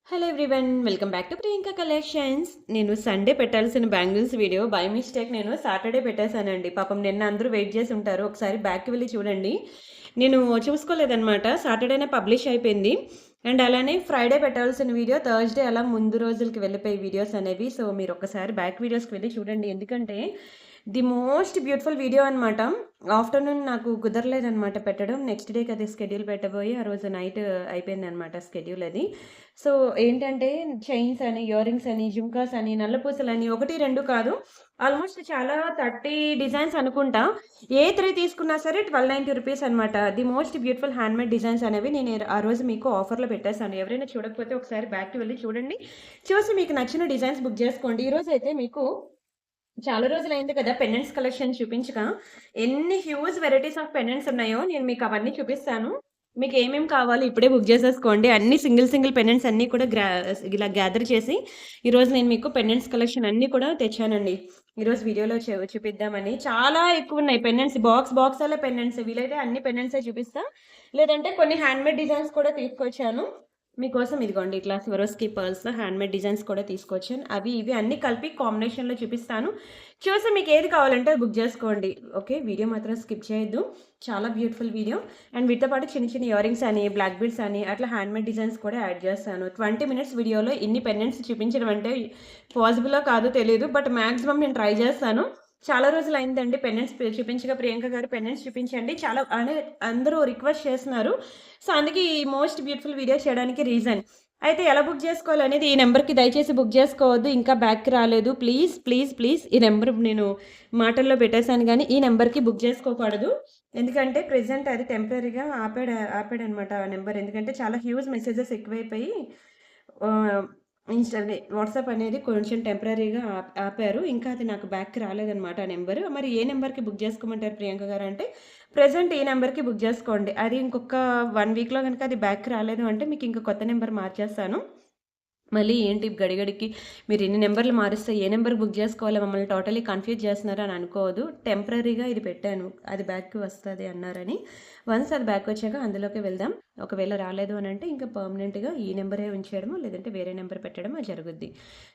Hello everyone welcome back to Priyanka collections. నేను Sunday పెట్టాల్సిన bangles video by mistake నేను Saturday పెట్టేశానండి. పాపం నిన్న అందరూ వెయిట్ చేసి ఉంటారు. ఒకసారి బ్యాక్కి వెళ్ళి చూడండి. నేను చూసుకోలేదనమాట. సాటర్డేనే పబ్లిష్ అయిపోయింది. అండ్ అలానే ఫ్రైడే పెట్టాల్సిన వీడియో థర్స్డే అలా ముందు రోజులకి వెళ్ళిపోయి వీడియోస్ అనేవి. సో మీరు ఒకసారి బ్యాక్ వీడియోస్కి వెళ్ళి చూడండి. ఎందుకంటే ది మోస్ట్ బ్యూటిఫుల్ వీడియో అనమాట. ఆఫ్టర్నూన్ నాకు కుదరలేదనమాట పెట్టడం. నెక్స్ట్ డేకి అది స్కెడ్యూల్ పెట్టబోయి ఆ రోజు నైట్ అయిపోయింది అనమాట స్కెడ్యూల్ అది. సో ఏంటంటే చైన్స్ అని, ఇయర్ రింగ్స్ అని, జుంకాస్ అని, నల్లపూసలని 1, 2 కాదు. ఆల్మోస్ట్ చాలా 30 డిజైన్స్ అనుకుంటా. ఏ 3 తీసుకున్నా సరే 1290 రూపీస్ అనమాట. The most beautiful handmade designs అనేవి నేను ఆ రోజు మీకు ఆఫర్‌లో పెట్టేసాను. ఎవరైనా చూడకపోతే ఒకసారి బ్యాక్‌కి వెళ్లి చూడండి. చూసి మీకు నచ్చిన డిజైన్స్ బుక్ చేసుకోండి. ఈరోజైతే మీకు చాలా రోజులైంది కదా పెండెంట్స్ కలెక్షన్ చూపించక. ఎన్ని హ్యూజ్ వెరైటీస్ ఆఫ్ పెండెంట్స్ ఉన్నాయో నేను మీకు అవన్నీ చూపిస్తాను. మీకు ఏమేమి కావాలో ఇప్పుడే బుక్ చేసేసుకోండి. అన్ని సింగిల్ పెండెంట్స్ అన్నీ కూడా ఇలా గ్యాదర్ చేసి ఈరోజు నేను మీకు పెండెంట్స్ కలెక్షన్ అన్నీ కూడా తెచ్చానండి. ఈరోజు వీడియోలో చూపిద్దామని. చాలా ఎక్కువ ఉన్నాయి పెండెంట్స్. బాక్సాల పెండెంట్స్. వీలైతే అన్ని పెండెంట్సే చూపిస్తా. లేదంటే కొన్ని హ్యాండ్‌మేడ్ డిజైన్స్ కూడా తీసుకొచ్చాను. మీకోసం ఇదిగోండి ఇట్లా స్వరోస్కి పర్ల్స్‌లో హ్యాండ్‌మేడ్ డిజైన్స్ కూడా తీసుకొచ్చాను. అవి ఇవి అన్నీ కలిపి కాంబినేషన్‌లో చూపిస్తాను. చూసి మీకు ఏది కావాలంటే అది బుక్ చేసుకోండి. ఓకే. వీడియో మాత్రం స్కిప్ చేయొద్దు. చాలా బ్యూటిఫుల్ వీడియో. అండ్ వీటితో పాటు చిన్న చిన్న ఇయర్ రింగ్స్ అని, బ్లాక్ బీడ్స్ అని అట్లా హ్యాండ్‌మేడ్ డిజైన్స్ కూడా యాడ్ చేస్తాను. 20 మినిట్స్ వీడియోలో ఇన్ని పెండెంట్స్ చూపించడం అంటే పాసిబులో కాదో తెలీదు. బట్ మాక్సిమం నేను ట్రై చేస్తాను. చాలా రోజులయిందండి పెండెంట్స్ చూపించగా ప్రియాంక గారు పెండెంట్స్ చూపించండి. చాలా అందరూ రిక్వెస్ట్ చేస్తున్నారు. సో, అందుకే ఈ మోస్ట్ బ్యూటిఫుల్ వీడియో చేయడానికి రీజన్. అయితే ఎలా బుక్ చేసుకోవాలనేది ఈ నెంబర్‌కి దయచేసి బుక్ చేసుకోవద్దు. ఇంకా బ్యాక్‌కి రాలేదు. ప్లీజ్ ఈ నెంబర్ నేను మాటల్లో పెట్టేసాను గానీ, ఈ నెంబర్‌కి బుక్ చేసుకోకూడదు. ఎందుకంటే ప్రెజెంట్ అది టెంపరరీగా ఆపాడనమాట ఆ నెంబర్. ఎందుకంటే చాలా హ్యూజ్ మెసేజెస్ ఎక్కువైపోయి ఆహ్, వాట్సాప్ అనేది కొంచెం టెంపరరీగా ఆపారు. ఇంకా అది నాకు బ్యాక్‌కి రాలేదనమాట ఆ నెంబరు. మరి ఏ నెంబర్‌కి బుక్ చేసుకోమంటారు ప్రియాంక గారు అంటే, ప్రెజెంట్ ఈ నెంబర్‌కి బుక్ చేసుకోండి. అది ఇంకొక 1 వీక్‌లో గనుక అది బ్యాక్‌కి రాలేదు అంటే మీకు ఇంక కొత్త నెంబర్ మార్చేస్తాను. మళ్ళీ ఏంటి గడిగడికి మీరు ఇన్ని నెంబర్లు మారిస్తే ఏ నెంబర్ బుక్ చేసుకోవాలో మమ్మల్ని టోటలీ కన్‌ఫ్యూజ్ చేస్తున్నారు అని అనుకోవద్దు. టెంపరరీగా ఇది పెట్టాను. అది బ్యాక్‌కి వస్తది అన్నారని. వన్స్ అది బ్యాక్ వచ్చాక అందులోకే వెళ్దాం. ఒకవేళ రాలేదు అనంటే ఇంకా పర్మనెంట్‌గా ఈ నెంబరే ఉంచేయడమో లేదంటే వేరే నెంబర్ పెట్టడమో జరుగుద్ది.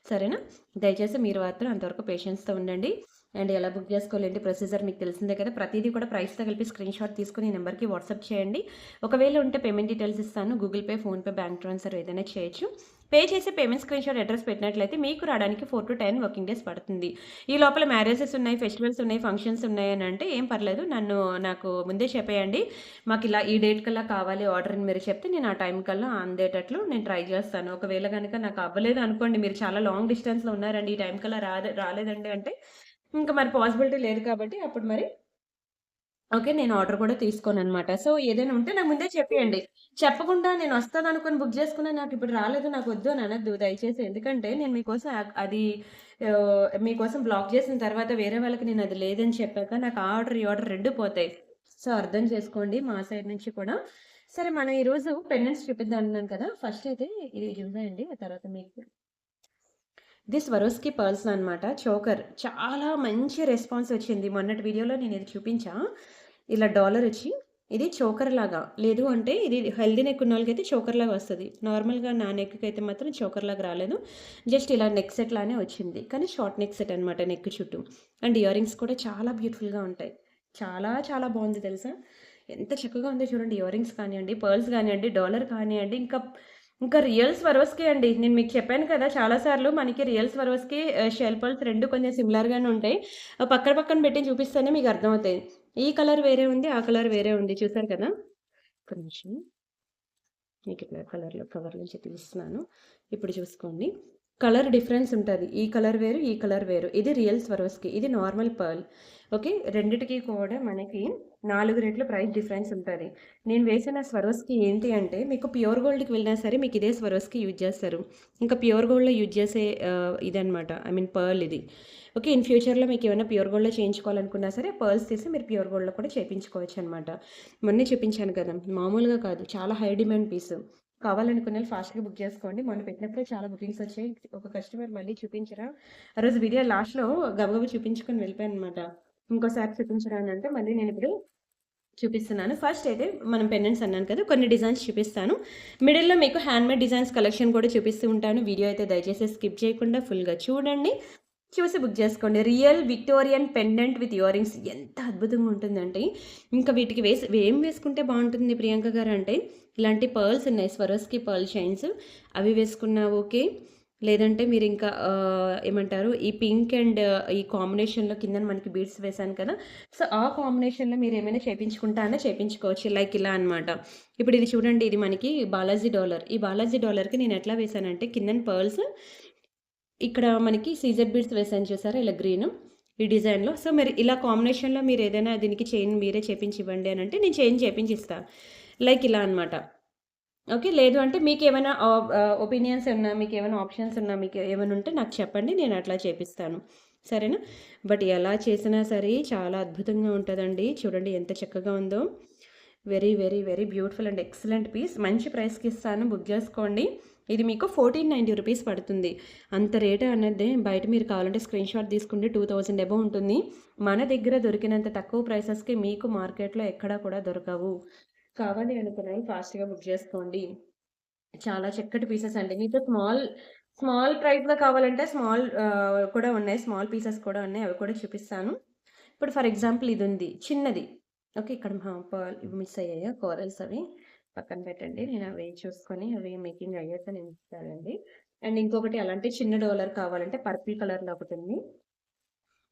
సరేనా? దయచేసి మీరు మాత్రం అంతవరకు పేషెన్స్‌తో ఉండండి. అండ్ ఎలా బుక్ చేసుకోవాలంటే ప్రొసీజర్ మీకు తెలిసిందే కదా! ప్రతీదీ కూడా ప్రైస్‌తో కలిపి స్క్రీన్‌షాట్ తీసుకొని ఈ నెంబర్‌కి వాట్సాప్ చేయండి. ఒకవేళ ఉంటే పేమెంట్ డీటెయిల్స్ ఇస్తాను. Google pay, PhonePe, bank transfer ఏదైనా చేయొచ్చు. పే చేసి పేమెంట్ స్క్రీన్‌షాట్ అడ్రెస్ పెట్టినట్లయితే మీకు రావడానికి 4-10 వర్కింగ్ డేస్ పడుతుంది. ఈ లోపల మ్యారేజెస్ ఉన్నాయి, ఫెస్టివల్స్ ఉన్నాయి, ఫంక్షన్స్ ఉన్నాయి అని అంటే ఏం పర్లేదు. నాకు ముందే చెప్పేయండి. మాకిలా ఈ డేట్ కల్లా కావాలి ఆర్డర్ అని మీరు చెప్తే నేను ఆ టైం కల్లా అందేటట్లు నేను ట్రై చేస్తాను. ఒకవేళ గనక నాకు అవ్వలేదు అనుకోండి, మీరు చాలా లాంగ్ డిస్టెన్స్‌లో ఉన్నారండి, ఈ టైం కల్లా రాలేదండి అంటే ఇంక మరి పాసిబిలిటీ లేదు కాబట్టి అప్పుడు మరి ఓకే. నేను ఆర్డర్ కూడా తీసుకోననమాట. సో, ఏదైనా ఉంటే నాకు ముందే చెప్పేయండి. చెప్పకుండా నేనొస్తాననుకోని బుక్ చేసుకున్నా నాకిప్పుడు రాలేదు, నాకొద్దు అని అనొద్దు దయచేసి. ఎందుకంటే నేను మీకోసం అది మీకోసం బ్లాక్ చేసిన తర్వాత వేరే వాళ్ళకి నేనది లేదని చెప్పాక నాకు ఆ ఆర్డర్, ఈ ఆర్డర్ 2 పోతాయి. సో, అర్థం చేసుకోండి మా సైడ్ నుంచి కూడా. సరే మనం ఈరోజు పెండెంట్స్ చూపిద్దాం అన్నాను కదా! ఫస్ట్ అయితే ఇది చూసేయండి. ఆ తర్వాత మీకు ఇది స్వరోస్కి పర్ల్స్ అనమాట. చోకర్. చాలా మంచి రెస్పాన్స్ వచ్చింది. మొన్నటి వీడియోలో నేనిది చూపించా. ఇలా డాలరొచ్చి ఇది చోకర్ లాగా. లేదు అంటే ఇది హెల్తీ నెక్ ఉన్నోళ్ళకైతే చోకర్ లాగా వస్తది. నార్మల్‌గా నా నెక్‌కైతే మాత్రం చోకర్ లాగా రాలేదు. జస్ట్ ఇలా నెక్ సెట్ లానే వచ్చింది. కానీ షార్ట్ నెక్ సెట్ అనమాట నెక్ చుట్టూ. అండ్ ఇయర్ రింగ్స్ కూడా చాలా బ్యూటిఫుల్‌గా ఉంటాయి. చాలా బావుంది తెలుసా? ఎంత చక్కగా ఉందో చూడండి. ఇయర్ రింగ్స్ కానియండి, పర్ల్స్ కానియండి, డాలర్ కానియండి, ఇంకా రియల్ స్వరోస్‌కే అండి. నేను మీకు చెప్పాను కదా! చాలా సార్లు మనకి రియల్ స్వరోస్‌కి షెల్ పర్ల్స్ 2 కొంచెం సిమిలర్‌గానే ఉంటాయి. పక్కన పెట్టి చూపిస్తేనే మీకు అర్థమవుతాయి. ఈ కలర్ వేరే ఉంది. ఆ కలర్ వేరే ఉంది. చూసారు కదా! ఒక్క నిమిషం. మీకు ఇట్లా కవర్ నుంచి తీస్తున్నాను. ఇప్పుడు చూసుకోండి. కలర్ డిఫరెన్స్ ఉంటది. ఈ కలర్ వేరు, ఈ కలర్ వేరు. ఇది రియల్ స్వరోస్‌కి. ఇది నార్మల్ పర్ల్. ఓకే. రెండిటికి కూడా మనకి 4 రెట్లు ప్రైస్ డిఫరెన్స్ ఉంటది. నేను వేసిన స్వరోస్‌కి ఏంటి అంటే మీకు ప్యూర్ గోల్డ్‌కి వెళ్ళినా సరే మీకు ఇదే స్వరోస్‌కి యూజ్ చేస్తారు. ఇంకా ప్యూర్ గోల్డ్‌లో యూజ్ చేసే ఇదనమాట. ఐ మీన్ పర్ల్ ఇది. ఓకే. ఇన్ ఫ్యూచర్‌లో మీకేమైనా ప్యూర్ గోల్డ్‌లో చేయించుకోవాలనుకున్నా సరే పర్ల్స్ తీసి మీరు ప్యూర్ గోల్డ్‌లో కూడా చేపించుకోవచ్చనమాట. మొన్నే చూపించాను కదా! మామూలుగా కాదు. చాలా హై డిమాండ్ పీస్. కావాలనుకున్నోళ్ళు ఫాస్ట్‌గా బుక్ చేసుకోండి. మొన్న పెట్టినప్పుడే చాలా బుకింగ్స్ వచ్చాయి. ఒక కస్టమర్ మళ్ళీ చూపించరా, ఆ రోజు వీడియో లాస్ట్‌లో గబగబా చూపించుకొని వెళ్ళిపోయాననమాట. ఇంకోసారి చూపించరా అనంటే మళ్ళీ నేనిప్పుడు చూపిస్తున్నాను. ఫస్ట్ అయితే మనం పెండెంట్స్ అన్నాను కదా! కొన్ని డిజైన్స్ చూపిస్తాను. మిడిల్‌లో మీకు హ్యాండ్‌మేడ్ డిజైన్స్ కలెక్షన్ కూడా చూపిస్తూ ఉంటాను. వీడియో అయితే దయచేసి స్కిప్ చేయకుండా ఫుల్‌గా చూడండి. చూసి బుక్ చేసుకోండి. Real Victorian pendant with ear rings ఎంత అద్భుతంగా ఉంటుందంటే, ఇంకా వీటికి ఏం వేసుకుంటే బావుంటుంది ప్రియాంక గారు అంటే, ఇలాంటి పర్ల్స్ ఉన్నాయి. స్వరోస్‌కి పర్ల్ చైన్స్ అవి వేసుకున్నా ఓకే. లేదంటే మీరింకా ఏమంటారు ఈ పింక్ అండ్ ఈ కాంబినేషన్‌లో కిందన మనకి బీడ్స్ వేశాను కదా! సో, ఆ కాంబినేషన్‌లో మీరేమైనా చేపించుకుంటా అన్నా చేపించుకోవచ్చు. లైక్ ఇలా అనమాట. ఇప్పుడు ఇది చూడండి, ఇది మనకి బాలాజీ డాలర్. ఈ బాలాజీ డాలర్‌కి నేను ఎట్లా వేశానంటే కిందన పర్ల్స్, ఇక్కడ మనకి సీజెడ్ బీడ్స్ వేశాను చూసారా ఇలా గ్రీను. ఈ డిజైన్‌లో. సో, మరి ఇలా కాంబినేషన్‌లో మీరేదైనా దీనికి చైన్ మీరే చేపించి ఇవ్వండి అనంటే నేను చైన్ చేపించిస్తా. లైక్ ఇలా అనమాట. ఓకే. లేదు అంటే మీకేమైనా ఒపీనియన్స్ ఉన్నా, మీకేమైనా ఆప్షన్స్ ఉన్నా, మీకు ఏమైనా ఉంటే నాకు చెప్పండి. నేను అట్లా చేపిస్తాను. సరేనా? బట్ ఎలా చేసినా సరే చాలా అద్భుతంగా ఉంటదండి. చూడండి ఎంత చక్కగా ఉందో. Very, very, very beautiful and excellent piece. మంచి ప్రైస్‌కి ఇస్తాను. బుక్ చేసుకోండి. ఇది మీకు 1490 రూపీస్ పడుతుంది. అంత రేట్ అనేది బయట మీరు కావాలంటే స్క్రీన్‌షాట్ తీసుకుంటే 2000 అబోవ్ ఉంటుంది. మన దగ్గర దొరికినంత తక్కువ ప్రైసెస్‌కి మీకు మార్కెట్‌లో ఎక్కడా కూడా దొరకవు. కావాలి అనుకున్నవి ఫాస్ట్‌గా బుక్ చేసుకోండి. చాలా చక్కటి పీసెస్ అండి. మీకు స్మాల్ ప్రైస్‌లో కావాలంటే కూడా ఉన్నాయి. స్మాల్ పీసెస్ కూడా ఉన్నాయి. అవి కూడా చూపిస్తాను. ఇప్పుడు ఫర్ ఎగ్జాంపుల్ ఇదుంది. చిన్నది. ఓకే. ఇక్కడ ఇవి మిస్ అయ్యాయా కోరల్స్ అవి? పక్కన పెట్టండి. నేను అవి చూసుకొని అవి మేకింగ్ అయ్యాక నేను ఇస్తానండి. అండ్ ఇంకొకటి అలాంటి చిన్న డోలర్ కావాలంటే పర్పుల్ కలర్‌లో ఒకటుంది.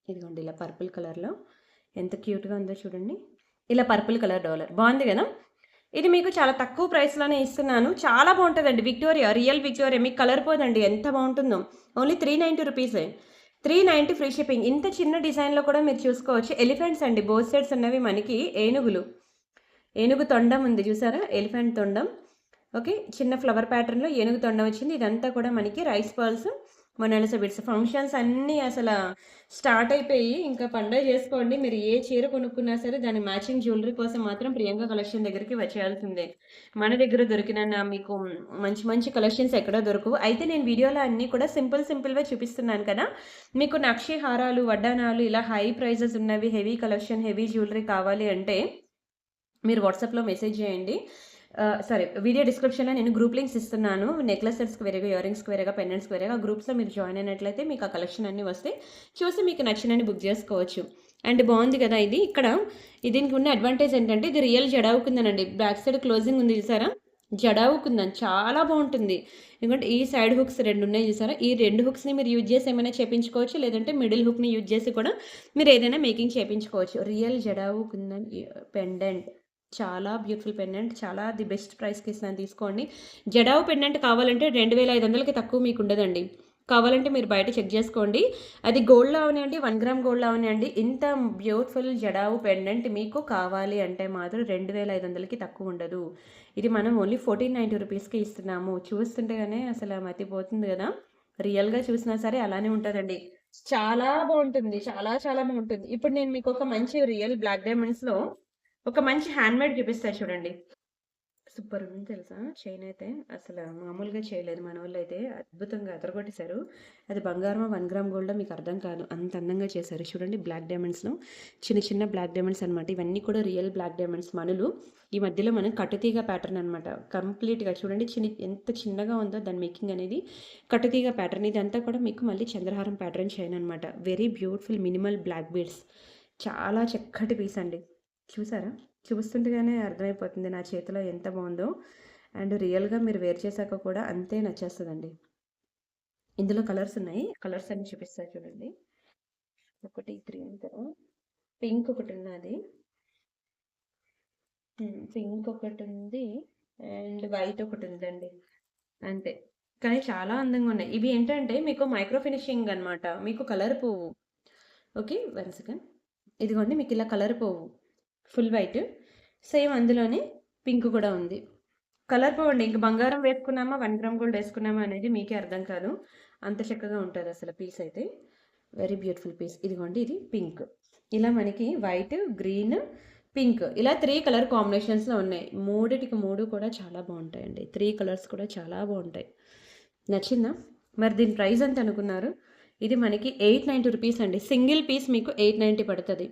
ఇదిగోండి ఇలా పర్పుల్ కలర్‌లో ఎంత క్యూట్‌గా ఉందో చూడండి. ఇలా పర్పుల్ కలర్ డాలర్. బావుంది గదా! ఇది మీకు చాలా తక్కువ ప్రైస్‌లోనే ఇస్తున్నాను. చాలా బావుంటదండి. విక్టోరియా, రియల్ విక్టోరియా మీకు కలర్ పోదండి. ఎంత బావుంటుందో. ఓన్లీ 390 రూపీసే. 390 ఫ్రీ షిప్పింగ్. ఇంత చిన్న డిజైన్‌లో కూడా మీరు చూసుకోవచ్చు. ఎలిఫెంట్స్ అండి. బోత్ సైడ్స్ ఉన్నవి మనకి ఏనుగులు. ఏనుగు తొండం ఉంది చూసారా? ఎలిఫెంట్ తొండం. ఓకే. చిన్న ఫ్లవర్ ప్యాటర్న్‌లో ఏనుగు తొండం వచ్చింది. ఇదంతా కూడా మనకి rice pearls, Mona Lisa bits. Functions అన్నీ స్టార్ట్ అయిపోయి ఇంకా పండగ చేసుకోండి. మీరు ఏ చీర కొనుక్కున్నా సరే దాని మ్యాచింగ్ జ్యువెలరీ కోసం మాత్రం ప్రియాంక కలెక్షన్ దగ్గరికి వచ్చేయాల్సిందే. మన దగ్గర దొరికిన మీకు మంచి మంచి కలెక్షన్స్ ఎక్కడా దొరకవు. అయితే నేను వీడియోలో అన్నీ కూడా సింపుల్‌వే చూపిస్తున్నాను కదా! మీకు నక్షి హారాలు, వడ్డానాలు ఇలా హై ప్రైజెస్ ఉన్నవి, హెవీ కలెక్షన్, హెవీ జ్యువెలరీ కావాలి అంటే మీరు వాట్సాప్‌లో మెసేజ్ చేయండి. సరే వీడియో డిస్క్రిప్షన్‌లో నేను గ్రూప్ లింక్స్ ఇస్తున్నాను. నెక్లెస్ సెట్స్‌కి వేరేగా, ఇయర్ రింగ్స్‌కి వేరేగా, పెండెంట్స్‌కి వేరేగా ఆ గ్రూప్స్‌లో మీరు జాయిన్ అయినట్లయితే మీకు ఆ కలెక్షన్ అన్నీ వస్తాయి. చూసి మీకు నచ్చినన్ని బుక్ చేసుకోవచ్చు. అండ్ బావుంది కదా ఇది. ఇక్కడ దీనికి ఉన్న అడ్వాంటేజ్ ఏంటంటే ఇది real jadau కుందనండి. Back side closing ఉంది చూసారా? జడావు కుందన్ చాలా బావుంటుంది. ఎందుకంటే ఈ సైడ్ హుక్స్ 2 ఉన్నాయి చూసారా? ఈ 2 హుక్స్‌ని మీరు యూజ్ చేసి ఏమైనా చేపించుకోవచ్చు. లేదంటే మిడిల్ హుక్‌ని యూజ్ చేసి కూడా మీరు ఏదైనా making చేపించుకోవచ్చు. Real jadau kundan pendant. చాలా బ్యూటిఫుల్ పెండెంట్. చాలా ది బెస్ట్ ప్రైస్‌కి ఇస్తాను తీసుకోండి. జడావు పెండెంట్ కావాలంటే 2500కి తక్కువ మీకు ఉండదండి. కావాలంటే మీరు బయట చెక్ చేసుకోండి. అది గోల్డ్‌లో అవనియండి, 1 గ్రామ్ గోల్డ్‌లో అవనియండి. ఇంత బ్యూటిఫుల్ జడావు పెండెంట్ మీకు కావాలి అంటే మాత్రం 2500కి తక్కువ ఉండదు. ఇది మనం ఓన్లీ 1490 రూపీస్‌కి ఇస్తున్నాము. చూస్తుంటేనే అసలు మతిపోతుంది కదా! రియల్‌గా చూసినా సరే అలానే ఉంటదండి. చాలా బావుంటుంది. చాలా చాలా బావుంటుంది. ఇప్పుడు నేను మీకు ఒక మంచి రియల్ బ్లాక్ డైమండ్స్‌లో ఒక మంచి హ్యాండ్‌మేడ్ చూపిస్తా చూడండి. సూపర్ ఉంది తెలుసా! చైన్ అయితే అసలు మామూలుగా చేయలేదు మనోళ్ళైతే. అద్భుతంగా అదరగొట్టేశారు. అది బంగారమో, 1 గ్రామ్ గోల్డో మీకు అర్థం కాదు. అంత అందంగా చేశారు. చూడండి బ్లాక్ డైమండ్స్‌లో చిన్న చిన్న బ్లాక్ డైమండ్స్ అనమాట. ఇవన్నీ కూడా రియల్ బ్లాక్ డైమండ్స్ మణులు. ఈ మధ్యలో మనం కట్టుతీగ ప్యాటర్న్ అనమాట. కంప్లీట్‌గా చూడండి ఎంత చిన్నగా ఉందో దాని మేకింగ్ అనేది. కట్టుతీగ ప్యాటర్న్ ఇదంతా కూడా మీకు మళ్ళీ చంద్రహారం ప్యాటర్న్ చైన్ అనమాట. Very beautiful minimal black beads. చాలా చక్కటి పీస్ అండి. చూసారా? చూస్తుంటేగానే అర్థమైపోతుంది నా చేతిలో ఎంత బావుందో. అండ్ రియల్‌గా మీరు వేర్ చేశాక కూడా అంతే నచ్చేస్తదండి. ఇందులో కలర్స్ ఉన్నాయి. కలర్స్ అన్ని చూపిస్తా చూడండి. 1, 3 కదా! పింక్ ఒకటున్నాది. పింక్ ఒకటుంది. అండ్ వైట్ ఒకటుందండి. అంతే. కానీ చాలా అందంగా ఉన్నాయి. ఇవి ఏంటంటే మీకు మైక్రో ఫినిషింగ్ అనమాట. మీకు కలర్ పోవు. ఓకే. 1 సెకండ్. ఇదిగోండి మీకిలా కలర్ పోవు. Full white. సేమ్ అందులోనే పింక్ కూడా ఉంది. కలర్ పోవండి. ఇంక బంగారం వేసుకున్నామా, 1 గ్రామ్ గోల్డ్ వేసుకున్నామా అనేది మీకే అర్థం కాదు. అంత చక్కగా ఉంటదసల పీస్ అయితే. Very beautiful piece. ఇదిగోండి ఇది పింక్. ఇలా మనకి వైట్, గ్రీన్, పింక్ ఇలా 3 కలర్ కాంబినేషన్స్‌లో ఉన్నాయి. మూడిటికి 3 కూడా చాలా బావుంటాయండి. 3 కలర్స్ కూడా చాలా బావుంటాయి. నచ్చిందా? మరి దీని ప్రైస్ ఎంత అనుకున్నారు? ఇది మనకి 890 రూపీస్ అండి. సింగిల్ పీస్ మీకు 890 పడతది.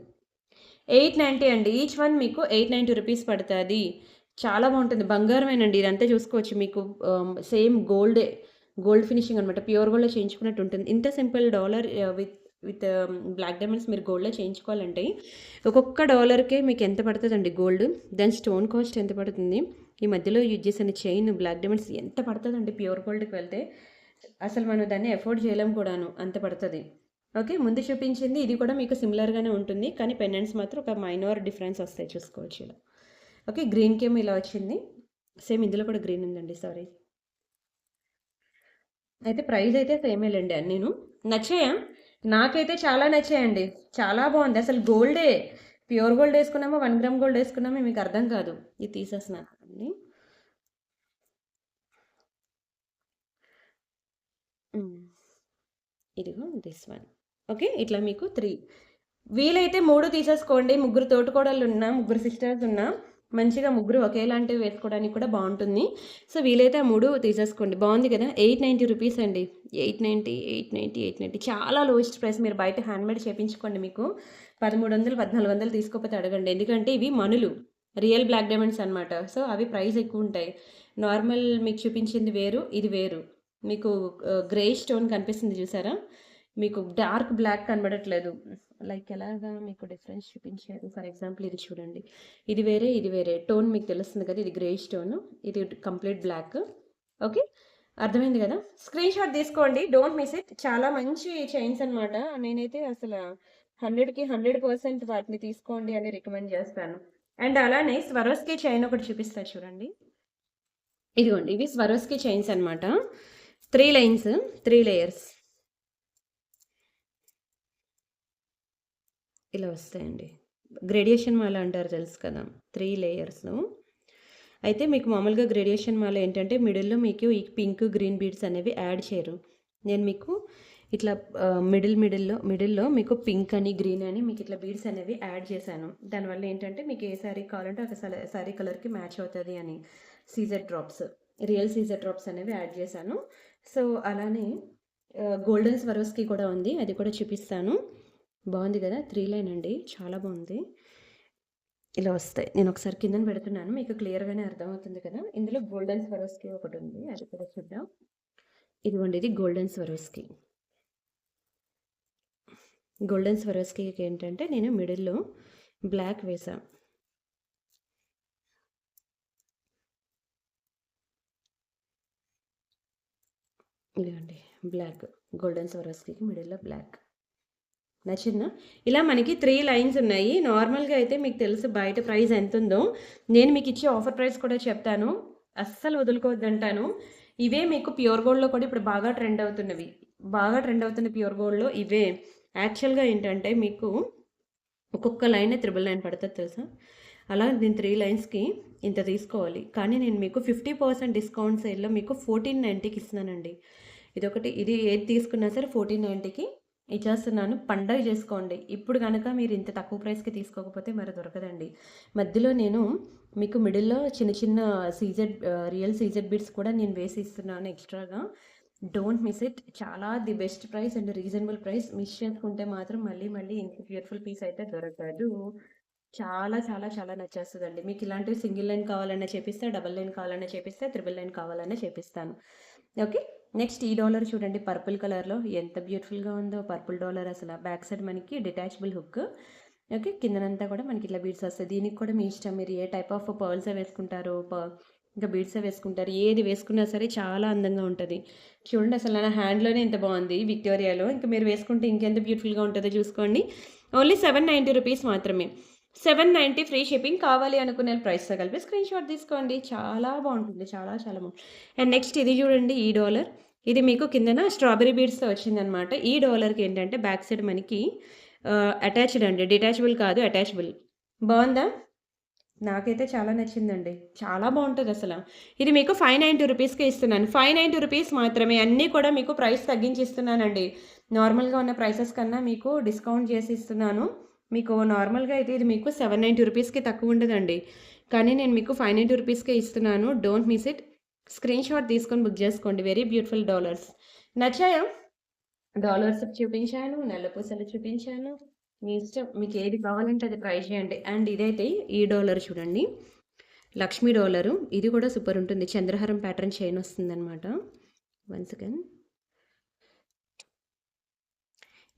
890 అండి. ఈచ్ వన్ మీకు 890 రూపీస్ పడతది. చాలా బాగుంటుంది. బంగారమేనండి ఇదంతా చూసుకోవచ్చు. మీకు సేమ్ గోల్డే. గోల్డ్ ఫినిషింగ్ అనమాట. ప్యూర్ గోల్డ్‌లో చేయించుకున్నట్టు ఉంటుంది. ఇంత simple dollar with with black diamonds మీరు గోల్డ్‌లో చేయించుకోవాలంటే ఒక్కొక్క డాలర్‌కే మీకు ఎంత పడతదండి గోల్డ్. దాని స్టోన్ కాస్ట్ ఎంత పడుతుంది. ఈ మధ్యలో యూజ్ చేసిన చైన్ బ్లాక్ డైమండ్స్ ఎంత పడతదండి ప్యూర్ గోల్డ్‌కి వెళ్తే. అసలు మనం దాన్ని అఫోర్డ్ చేయలేం కూడాను. అంత పడతది. ఓకే. ముందు చూపించింది ఇది కూడా మీకు సిమిలర్‌గానే ఉంటుంది. కానీ పెండెంట్స్ మాత్రం ఒక మైనర్ డిఫరెన్స్ వస్తాయి చూసుకోవచ్చు ఇలా. ఓకే. గ్రీన్‌కేమో ఇలా వచ్చింది. సేమ్ ఇందులో కూడా గ్రీన్ ఉందండి. సారీ. అయితే ప్రైస్ అయితే సేమేలెండి అన్నీను. నచ్చాయా? నాకైతే చాలా నచ్చాయండి. చాలా బాగుంది. అసలు గోల్డే. ప్యూర్ గోల్డ్ వేసుకున్నామో 1 గ్రామ్ గోల్డ్ వేసుకున్నామో మీకు అర్థం కాదు. ఇది తీసేస్తున్నాను అండి. ఇదిగో దిస్ వన్. ఓకే. ఇట్లా మీకు 3 వీలైతే 3 తీసేసుకోండి. ముగ్గురు తోటికోడళ్ళున్నా, ముగ్గురు సిస్టర్స్ ఉన్నా మంచిగా ముగ్గురు ఒకేలాంటివి వేసుకోవడానికి కూడా బాగుంటుంది. సో, వీలైతే ఆ 3 తీసేసుకోండి. బాగుంది కదా! 890 రూపీస్ అండి. 890, 890, 890 చాలా లోయెస్ట్ ప్రైస్. మీరు బయట హ్యాండ్‌మేడ్ చేపించుకోండి. మీకు 1300, 1400 తీసుకోకపోతే అడగండి. ఎందుకంటే ఇవి మణులు. రియల్ బ్లాక్ డైమండ్స్ అనమాట. సో, అవి ప్రైస్ ఎక్కువుంటాయి. నార్మల్ మీకు చూపించింది వేరు, ఇది వేరు. మీకు గ్రే స్టోన్ కనిపిస్తుంది చూసారా? మీకు డార్క్ బ్లాక్ కనబడట్లేదు. లైక్ ఎలాగా మీకు డిఫరెన్స్ చూపించారు. ఫర్ ఎగ్జాంపుల్ ఇది చూడండి. ఇది వేరే, ఇది వేరే. టోన్ మీకు తెలుస్తుంది కదా! ఇది గ్రే స్టోన్, ఇది కంప్లీట్ బ్లాక్. ఓకే. అర్థమైంది కదా! స్క్రీన్ షాట్ తీసుకోండి. Don't miss it. చాలా మంచి చైన్స్ అనమాట. నేనైతే అసలు 100కి 100% వాటిని తీసుకోండి అని రికమెండ్ చేస్తాను. అండ్ అలానే స్వరోస్కి చైన్ ఒకటి చూపిస్తా చూడండి. ఇదిగోండి. ఇవి స్వరోస్కి చైన్స్ అనమాట. 3 లైన్స్, 3 లేయర్స్ ఇలా వస్తాయండి. గ్రేడియేషన్ మాల అంటారు తెలుసు కదా! 3 లేయర్స్. అయితే మీకు మామూలుగా గ్రేడియేషన్ మాల ఏంటంటే మిడిల్‌లో మీకు ఈ పింక్, గ్రీన్ బీడ్స్ అనేవి యాడ్ చేయరు. నేను మీకు ఇట్లా మిడిల్‌లో మీకు పింక్ అని, గ్రీన్ అని మీకు ఇట్లా బీడ్స్ అనేవి యాడ్ చేశాను. దానివల్ల ఏంటంటే మీకు ఏ శారీ కావాలంటే ఒక శారీ కలర్‌కి మ్యాచ్ అవుతది అని. సీజర్ డ్రాప్స్, రియల్ సీజర్ డ్రాప్స్ అనేవి యాడ్ చేశాను. సో, అలానే గోల్డెన్ స్వరోస్కి కూడా ఉంది. అది కూడా చూపిస్తాను. బాగుంది కదా! 3 లైన్ అండి. చాలా బాగుంది. ఇలా వస్తాయి. నేను ఒకసారి కిందన పెడుతున్నాను. మీకు క్లియర్‌గానే అర్థమవుతుంది కదా! ఇందులో గోల్డెన్ స్వరోస్కి ఒకటి ఉంది. అది కూడా చూద్దాం. ఇదిగోండి ఇది గోల్డెన్ స్వరోస్కి. గోల్డెన్ స్వరోస్కికి ఏంటంటే నేను మిడిల్‌లో బ్లాక్ వేసా. ఇదిగోండి బ్లాక్. గోల్డెన్ స్వరోస్కికి మిడిల్‌లో బ్లాక్. నచ్చిందా? ఇలా మనకి 3 లైన్స్ ఉన్నాయి. నార్మల్‌గా అయితే మీకు తెలుసు బయట ప్రైస్ ఎంతుందో. నేను మీకు ఇచ్చే ఆఫర్ ప్రైస్ కూడా చెప్తాను. అస్సలు వదులుకోవద్దంటాను. ఇవే మీకు ప్యూర్ గోల్డ్‌లో కూడా ఇప్పుడు బాగా ట్రెండ్ అవుతున్నవి. బాగా ట్రెండ్ అవుతున్న ప్యూర్ గోల్డ్‌లో ఇవే. యాక్చువల్‌గా ఏంటంటే మీకు ఒక్కొక్క లైనే 999 పడతది తెలుసా? అలా నేను 3 లైన్స్‌కి ఇంత తీసుకోవాలి. కానీ నేను మీకు 50% డిస్కౌంట్ సేల్‌లో మీకు 1490కి ఇస్తున్నానండి. ఇదొకటి. ఇది ఏది తీసుకున్నా సరే 1490కి ఇచ్చేస్తున్నాను. పండగ చేసుకోండి. ఇప్పుడు గనక మీరు ఇంత తక్కువ ప్రైస్‌కి తీసుకోకపోతే మరి దొరకదండి. మధ్యలో నేను మీకు మిడిల్‌లో చిన్న చిన్న రియల్ సీజెడ్ బీడ్స్ కూడా నేను వేసి ఇస్తున్నాను ఎక్స్ట్రాగా. Don't miss it. చాలా the best price and reasonable price. Miss చేసుకుంటే మాత్రం మళ్ళీ ఇంత బ్యూటిఫుల్ పీస్ అయితే దొరకదు. చాలా చాలా చాలా నచ్చేస్తదండి. మీకు ఇలాంటివి సింగిల్ లైన్ కావాలన్నా చేపిస్తా, డబుల్ లైన్ కావాలన్నా చేపిస్తా, త్రిబుల్ లైన్ కావాలన్నా చేపిస్తాను. ఓకే. నెక్స్ట్ ఈ డాలర్ చూడండి పర్పుల్ కలర్‌లో ఎంత బ్యూటిఫుల్‌గా ఉందో. పర్పుల్ డాలర్ అసల బ్యాక్ సైడ్ మనకి డిటాచబుల్ హుక్. ఓకే. కిందనంతా కూడా మనకి ఇట్లా బీడ్స్ వస్తాయి. దీనికి కూడా మీ ఇష్టం. మీరు ఏ టైప్ ఆఫ్ పర్ల్సే వేసుకుంటారో, ఇంకా బీడ్సే వేసుకుంటారు. ఏది వేసుకున్నా సరే చాలా అందంగా ఉంటది. చూడండి అసలు నా హ్యాండ్‌లోనే ఇంత బాగుంది విక్టోరియాలో. ఇంకా మీరు వేసుకుంటే ఇంకెంత బ్యూటిఫుల్‌గా ఉంటదో చూసుకోండి. ఓన్లీ 790 రూపీస్ మాత్రమే. 790 ఫ్రీ షిప్పింగ్. కావాలి అనుకునే ప్రైస్‌తో కలిపి స్క్రీన్ షాట్ తీసుకోండి. చాలా బాగుంటుంది. చాలా చాలా బాగుంది. అండ్ నెక్స్ట్ ఇది చూడండి ఈ డాలర్. ఇది మీకు కిందన స్ట్రాబెర్రీ బీడ్స్‌తో వచ్చిందనమాట. ఈ డాలర్‌కి ఏంటంటే బ్యాక్ సైడ్ మనకి అటాచ్డ్ అండి. డిటాచబుల్ కాదు అటాచబుల్. బావుందా? నాకైతే చాలా నచ్చిందండి. చాలా బావుంటదసల. ఇది మీకు 590 రూపీస్‌కే ఇస్తున్నాను. 590 రూపీస్ మాత్రమే. అన్నీ కూడా మీకు ప్రైస్ తగ్గించి ఇస్తున్నానండి. నార్మల్‌గా ఉన్న ప్రైసెస్ కన్నా మీకు డిస్కౌంట్ చేసి ఇస్తున్నాను. మీకు నార్మల్‌గా అయితే ఇది మీకు 790 రూపీస్‌కి తక్కువ ఉండదండి. కానీ నేను మీకు 590 రూపీస్‌కే ఇస్తున్నాను. Don't miss it. Screenshot తీసుకొని బుక్ చేసుకోండి. Very beautiful dollars. నచ్చాయా? డాలర్స్ చూపించాను. నల్ల పూసలు చూపించాను. మీ ఇష్టం. మీకు ఏది కావాలంటే అది ట్రై చేయండి. అండ్ ఇదైతే ఈ డాలర్ చూడండి. లక్ష్మీ డాలరు. ఇది కూడా సూపర్ ఉంటుంది. చంద్రహారం ప్యాటర్న్ చైన్ వస్తుందనమాట. One second.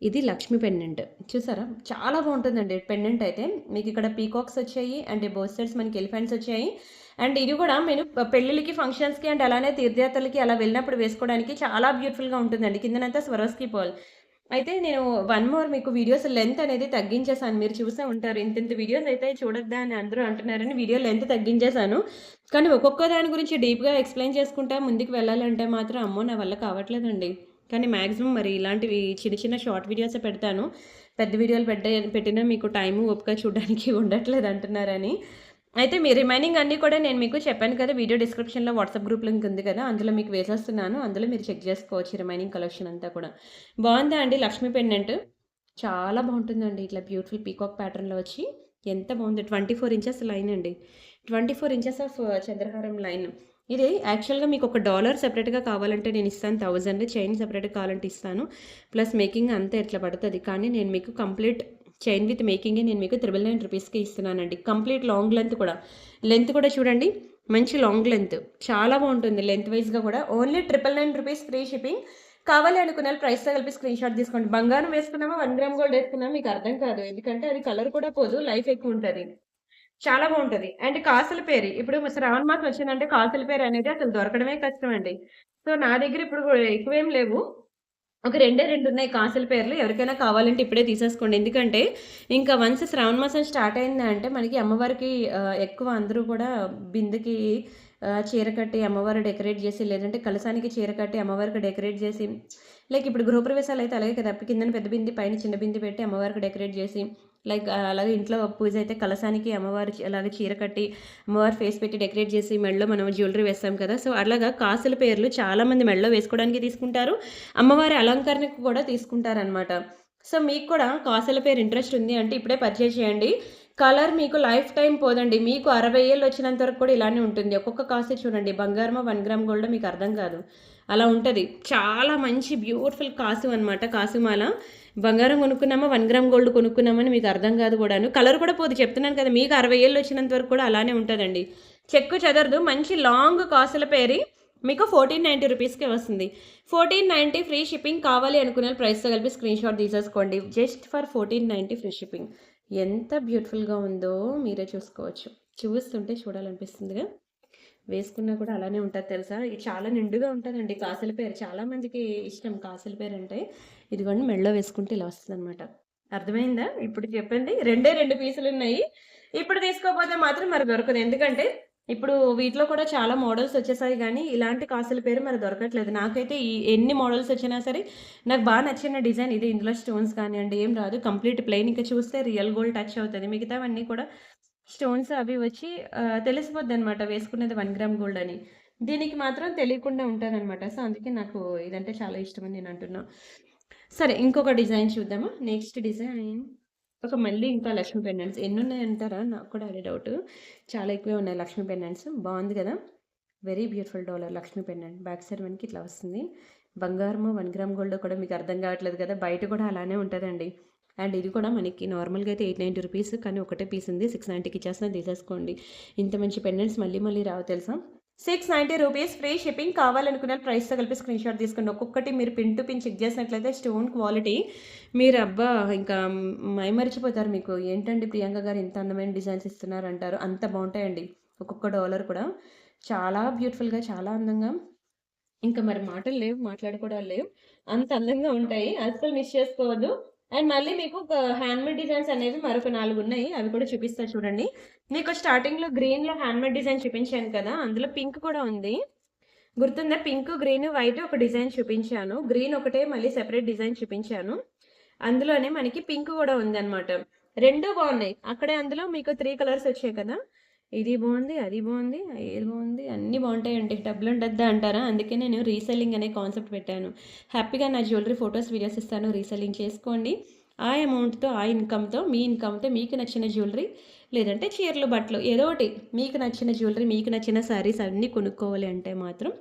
ఇది లక్ష్మీ పెండెంట్. చూసారా? చాలా బాగుంటుందండి పెండెంట్ అయితే. మీకు ఇక్కడ పీకాక్స్ వచ్చాయి. అండ్ బోత్ సైడ్స్ మనకి ఎలిఫెంట్స్ వచ్చాయి. అండ్ ఇది కూడా నేను పెళ్ళిళ్ళకి, ఫంక్షన్స్కి అండ్ అలానే తీర్థయాత్రలకి అలా వెళ్ళినప్పుడు వేసుకోవడానికి చాలా బ్యూటిఫుల్గా ఉంటుందండి. కిందనంతా స్వరోస్కి పోల్. అయితే నేను వన్ మోర్ మీకు వీడియోస్ లెంత్ అనేది తగ్గించేసాను. మీరు చూసే ఉంటారు. ఇంత వీడియోస్ అయితే చూడొద్దా అని అందరూ అంటున్నారని వీడియో లెంత్ తగ్గించేశాను. కానీ ఒక్కొక్క దాని గురించి డీప్గా ఎక్స్ప్లెయిన్ చేసుకుంటా ముందుకు వెళ్ళాలంటే మాత్రం అమ్మో నా వల్ల కావట్లేదండి. కానీ మ్యాక్సిమం మరి ఇలాంటివి చిన్న చిన్న షార్ట్ వీడియోసే పెడతాను. పెద్ద వీడియోలు పెట్టినా మీకు టైము ఓపిక చూడడానికి ఉండట్లేదు అంటున్నారని. అయితే మీ రిమైనింగ్ అన్నీ కూడా నేను మీకు చెప్పాను కదా, వీడియో డిస్క్రిప్షన్లో వాట్సాప్ గ్రూప్ లింక్ ఉంది కదా, అందులో మీకు వేసేస్తున్నాను. అందులో మీరు చెక్ చేసుకోవచ్చు రిమైనింగ్ కలెక్షన్ అంతా కూడా. బాగుందా అండి లక్ష్మీ పెండెంట్? చాలా బాగుంటుందండి. ఇట్లా బ్యూటిఫుల్ పీకాక్ ప్యాటర్న్లో వచ్చి ఎంత బాగుంది. 24 ఇంచెస్ లైన్ అండి. 24 ఇంచెస్ ఆఫ్ చంద్రహారం లైన్. ఇది యాక్చువల్గా మీకు ఒక డాలర్ సెపరేట్గా కావాలంటే నేను ఇస్తాను 1000, చైన్ సెపరేట్గా కావాలంటే ఇస్తాను. ప్లస్ మేకింగ్ అంతా ఎట్లా పడుతుంది. కానీ నేను మీకు కంప్లీట్ చైన్ విత్ మేకింగే నేను మీకు 999 రూపీస్కి ఇస్తున్నానండి. కంప్లీట్ లాంగ్ లెంత్ కూడా చూడండి. మంచి లాంగ్ లెంత్ చాలా బాగుంటుంది. లెంత్ వైజ్గా కూడా ఓన్లీ 999 రూపీస్ ఫ్రీ షిప్పింగ్. కావాలి అనుకున్న ప్రైస్తో కలిపి స్క్రీన్ షాట్ తీసుకోండి. బంగారం వేసుకున్నామా 1 గ్రామ్ గోల్డ్ వేసుకున్నామా మీకు అర్థం కాదు. ఎందుకంటే అది కలర్ కూడా పోదు, లైఫ్ ఎక్కువ ఉంటుంది. చాలా బాగుంటుంది. అండ్ కాసుల పేరు ఇప్పుడు శ్రావణ మాసం వచ్చిందంటే కాసుల పేరు అనేది అసలు దొరకడమే కష్టం అండి. సో నా దగ్గర ఇప్పుడు ఎక్కువేం లేవు. ఒక రెండు ఉన్నాయి కాసుల పేర్లు. ఎవరికైనా కావాలంటే ఇప్పుడే తీసేసుకోండి. ఎందుకంటే ఇంకా వన్స్ శ్రావణ మాసం స్టార్ట్ అయిందంటే మనకి అమ్మవారికి ఎక్కువ అందరూ కూడా బిందెకి చీర కట్టి అమ్మవారు డెకరేట్ చేసి, లేదంటే కలశానికి చీర కట్టి అమ్మవారికి డెకరేట్ చేసి, లైక్ ఇప్పుడు గృహప్రవేశాలు అయితే అలాగే కదా, కింద పెద్ద బింది పైన చిన్న బింది పెట్టి అమ్మవారికి డెకరేట్ చేసి, లైక్ అలాగే ఇంట్లో పూజ అయితే కలశానికి అమ్మవారి అలాగే చీర కట్టి అమ్మవారి ఫేస్ పెట్టి డెకరేట్ చేసి మెడలో మనం జ్యువెలరీ వేస్తాం కదా. సో అలాగా కాసుల పేర్లు చాలామంది మెడలో వేసుకోవడానికి తీసుకుంటారు, అమ్మవారి అలంకరణకు కూడా తీసుకుంటారనమాట. సో మీకు కూడా కాసుల పేరు ఇంట్రెస్ట్ ఉంది అంటే ఇప్పుడే పర్చేజ్ చేయండి. కలర్ మీకు లైఫ్ టైం పోదండి. మీకు 60 ఏళ్ళు వచ్చినంత వరకు కూడా ఇలానే ఉంటుంది. ఒక్కొక్క కాసు చూడండి, బంగారమా 1 గ్రామ్ గోల్డ్ మీకు అర్థం కాదు, అలా ఉంటుంది. చాలా మంచి బ్యూటిఫుల్ కాసు అనమాట. కాసుమాల బంగారం కొనుక్కున్నామా 1 గ్రామ్ గోల్డ్ కొనుక్కున్నామని మీకు అర్థం కాదు కూడాను. కలర్ కూడా పోదు, చెప్తున్నాను కదా. మీకు 60 ఏళ్ళు వచ్చినంత వరకు కూడా అలానే ఉంటుందండి. చెక్కు చెదరదు. మంచి లాంగ్ కాసుల పేరు మీకు 1490 రూపీస్కే వస్తుంది. 1490 ఫ్రీ షిప్పింగ్. కావాలి అనుకునే ప్రైస్తో కలిపి స్క్రీన్ షాట్ తీసేసుకోండి. Just for 1490 free shipping. ఎంత బ్యూటిఫుల్గా ఉందో మీరే చూసుకోవచ్చు. చూస్తుంటే చూడాలనిపిస్తుందిగా. వేసుకున్నా కూడా అలానే ఉంటుంది తెలుసా. ఇది చాలా నిండుగా ఉంటుందండి కాసుల పేరు. చాలామందికి ఇష్టం కాసుల పేరు అంటే. ఇదిగోండి మెడలో వేసుకుంటే ఇలా వస్తుంది అనమాట. అర్థమైందా? ఇప్పుడు చెప్పండి. 2 పీసులు ఉన్నాయి. ఇప్పుడు తీసుకోకపోతే మాత్రం మరి దొరకదు. ఎందుకంటే ఇప్పుడు వీటిలో కూడా చాలా మోడల్స్ వచ్చేసాయి, కానీ ఇలాంటి కాసుల పేరు మరి దొరకట్లేదు. నాకైతే ఎన్ని మోడల్స్ వచ్చినా సరే నాకు బాగా నచ్చిన డిజైన్ ఇది. ఇందులో స్టోన్స్ కానివ్వండి ఏం రాదు, కంప్లీట్ ప్లెయిన్. ఇంకా చూస్తే రియల్ గోల్డ్ టచ్ అవుతుంది. మిగతావన్నీ కూడా స్టోన్స్ అవి వచ్చి తెలిసిపోద్ది అనమాట వేసుకునేది 1 గ్రామ్ గోల్డ్ అని. దీనికి మాత్రం తెలియకుండా ఉంటానన్నమాట. సో అందుకే నాకు ఇదంటే చాలా ఇష్టం అని నేను అంటున్నా. సరే ఇంకొక డిజైన్ చూద్దామా. నెక్స్ట్ డిజైన్ మళ్ళీ ఇంకా లక్ష్మీ పెండెంట్స్. ఎన్ని ఉన్నాయంటారా? నాకు కూడా అదే డౌట్. చాలా ఎక్కువే ఉన్నాయి లక్ష్మీ పెండెంట్స్. బాగుంది కదా, very beautiful dollar Lakshmi pendant. Back side మనకి ఇట్లా వస్తుంది. బంగారము 1 గ్రామ్ గోల్డ్ కూడా మీకు అర్థం కావట్లేదు కదా, బయట కూడా అలానే ఉంటుందండి. అండ్ ఇది కూడా మనకి నార్మల్గా అయితే 890 రూపీస్, కానీ ఒకటే పీస్ ఉంది. 690కి ఇచ్చేస్తున్నా, తీసేసుకోండి. ఇంత మంచి పెండెంట్స్ మళ్ళీ మళ్ళీ రావు తెలుసా. 690 రూపీస్ ఫ్రీ షిప్పింగ్. కావాలనుకున్న ప్రైస్తో కలిపి స్క్రీన్ షాట్ తీసుకోండి. ఒక్కొక్కటి మీరు పిన్ టు పిన్ చెక్ చేసినట్లయితే స్టోన్ క్వాలిటీ మీరు అబ్బా ఇంకా మైమరిచిపోతారు. మీకు ఏంటండి ప్రియాంక గారు ఇంత అందమైన డిజైన్స్ ఇస్తున్నారు అంటారు. అంత బాగుంటాయండి. ఒక్కొక్క డాలర్ కూడా చాలా బ్యూటిఫుల్గా, చాలా అందంగా, ఇంకా మరి మాటలు లేవు, మాట్లాడుకోవడాలు లేవు, అంత అందంగా ఉంటాయి. అస్సలు మిస్ చేసుకోవద్దు. అండ్ మళ్ళీ మీకు హ్యాండ్మేడ్ డిజైన్స్ అనేవి మరొక 4 ఉన్నాయి. అవి కూడా చూపిస్తా చూడండి. మీకు స్టార్టింగ్లో గ్రీన్లో హ్యాండ్మేడ్ డిజైన్ చూపించాను కదా, అందులో పింక్ కూడా ఉంది. గుర్తుందా? పింక్, గ్రీన్, వైట్ ఒక డిజైన్ చూపించాను. గ్రీన్ ఒకటే మళ్ళీ సెపరేట్ డిజైన్ చూపించాను. అందులోనే మనకి పింక్ కూడా ఉంది అనమాట. 2 బాగున్నాయి. అక్కడే అందులో మీకు 3 కలర్స్ వచ్చాయి కదా, ఇది బాగుంది, అది బాగుంది, ఏది బాగుంది, అన్నీ బాగుంటాయండి. డబ్బులు ఉండద్దా అంటారా? అందుకే నేను రీసెల్లింగ్ అనే కాన్సెప్ట్ పెట్టాను. హ్యాపీగా నా జ్యువెలరీ ఫొటోస్ వీడియోస్ ఇస్తాను, రీసెల్లింగ్ చేసుకోండి. ఆ అమౌంట్తో, ఆ ఇన్కమ్తో, మీ ఇన్కమ్తో మీకు నచ్చిన జ్యువెలరీ, లేదంటే చీరలు, బట్టలు, ఏదో ఒకటి మీకు నచ్చిన జ్యువెలరీ, మీకు నచ్చిన శారీస్ అన్నీ కొనుక్కోవాలి అంటే మాత్రం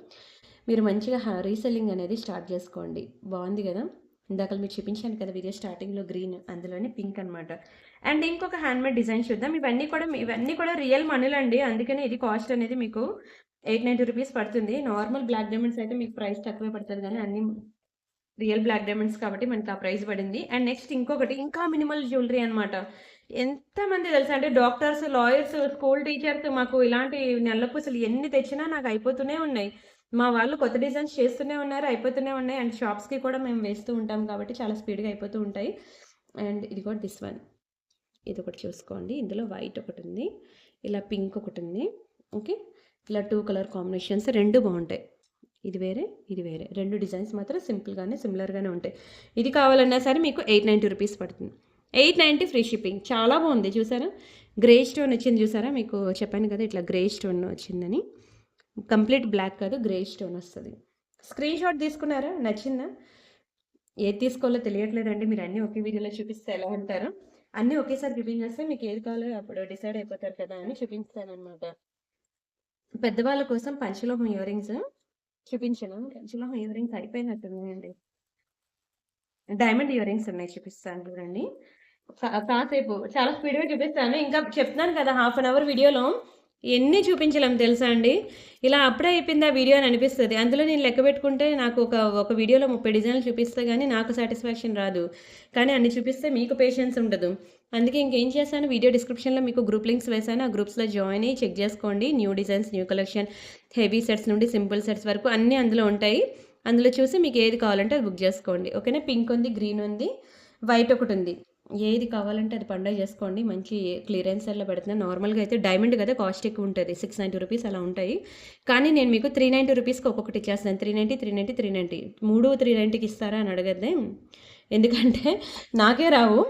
మీరు మంచిగా రీసెల్లింగ్ అనేది స్టార్ట్ చేసుకోండి. బాగుంది కదా. ఇందాక మీకు చూపించాను కదా వీడియో స్టార్టింగ్‌లో గ్రీన్ అందులోనే పింక్ అనమాట. అండ్ ఇంకొక హ్యాండ్‌మేడ్ డిజైన్ చూద్దాం. ఇవన్నీ కూడా రియల్ మణులండి. అందుకనే ఇది కాస్ట్ అనేది మీకు రూ. 890 పడుతుంది. నార్మల్ బ్లాక్ డైమండ్స్ అయితే మీకు ప్రైస్ తక్కువే పడతది గానీ అన్నీ రియల్ బ్లాక్ డైమండ్స్ కాబట్టి మనకి ఆ ప్రైస్ పడింది. అండ్ నెక్స్ట్ ఇంకొకటి ఇంకా మినిమల్ జ్యువెలరీ అనమాట. ఎంతమంది తెలుసా అంటే డాక్టర్స్, లాయర్స్, స్కూల్ టీచర్స్ మాకు ఇలాంటి నల్లపూసలు ఎన్ని తెచ్చినా నాకు అయిపోతూనే ఉన్నాయి. మా వాళ్ళు కొత్త డిజైన్స్ చేస్తూనే ఉన్నారు, అయిపోతూనే ఉన్నాయి. అండ్ షాప్స్‌కి కూడా మేము వేస్తూ ఉంటాం కాబట్టి చాలా స్పీడ్‌గా అయిపోతూ ఉంటాయి. అండ్ ఇదిగో దిస్ వన్. ఇదొకటి చూసుకోండి. ఇందులో వైట్ ఒకటుంది. ఇలా పింక్ ఒకటుంది. ఓకే. ఇలా 2 కలర్ కాంబినేషన్స్ 2 బావుంటాయి. ఇది వేరే, ఇది వేరే. 2 డిజైన్స్ మాత్రం సింపుల్‌గానే, సిమిలర్‌గానే ఉంటాయి. ఇది కావాలన్నా సరే మీకు రూ. 890 పడుతుంది. 890 ఫ్రీ షిప్పింగ్. చాలా బాగుంది చూసారా? గ్రే స్టోన్ వచ్చింది చూసారా? మీకు చెప్పాను కదా ఇట్లా గ్రే స్టోన్ వచ్చిందని. కంప్లీట్ బ్లాక్ కాదు, గ్రే స్టోన్ వస్తది. స్క్రీన్ షాట్ తీసుకున్నారా? నచ్చిందా? ఏది తీసుకోవాలో తెలియట్లేదండి. మీరు అన్నీ ఒకే వీడియోలో చూపిస్తే ఎలా ఉంటారు? అన్నీ ఒకేసారి చూపించేస్తే మీకు ఏది కావాలో అప్పుడు డిసైడ్ అయిపోతారు కదా అని చూపిస్తాననమాట. పెద్దవాళ్ళ కోసం పంచలోహం ఇయర్ రింగ్స్ చూపించను. పంచలోహం ఇయర్ రింగ్స్ అయిపోయినట్టున్నాయండి. డైమండ్ ఇయర్ రింగ్స్ ఉన్నాయి చూపిస్తాను చూడండి. కాసేపు చాలా స్పీడ్‌గా చూపిస్తాను. ఇంకా చెప్తున్నాను కదా హాఫ్ అన్ అవర్ వీడియోలో ఎన్ని చూపించలేం తెలుసా అండి. ఇలా అప్పుడే అయిపోయిందా వీడియో అని అనిపిస్తది. అందులో నేను లెక్క పెట్టుకుంటే నాకు ఒక వీడియోలో 30 డిజైన్లు చూపిస్తే గానీ నాకు సాటిస్ఫాక్షన్ రాదు. కానీ అన్ని చూపిస్తే మీకు పేషెన్స్ ఉండదు. అందుకే ఇంకేం చేశాను వీడియో డిస్క్రిప్షన్‌లో మీకు గ్రూప్ లింక్స్ వేశాను. ఆ గ్రూప్స్‌లో జాయిన్ అయ్యి చెక్ చేసుకోండి. New designs, new collection, heavy sets నుండి సింపుల్ సెట్స్ వరకు అన్నీ అందులో ఉంటాయి. అందులో చూసి మీకు ఏది కావాలంటే అది బుక్ చేసుకోండి. ఓకేనా. పింక్ ఉంది, గ్రీన్ ఉంది, వైట్ ఒకటుంది. ఏది కావాలంటే అది పండగ చేసుకోండి. మంచి క్లియరెన్స్ సేల్‌లో పెడుతున్నాను. నార్మల్‌గా అయితే డైమండ్ కదా కాస్ట్ ఎక్కువ ఉంటది. రూ. 690 అలా ఉంటాయి. కానీ నేను మీకు రూ. 390కి ఒక్కొక్కటి ఇచ్చేస్తాను. 390, 390, 390 3 390కి ఇస్తారా అని అడగద్దే. ఎందుకంటే నాకే రావు.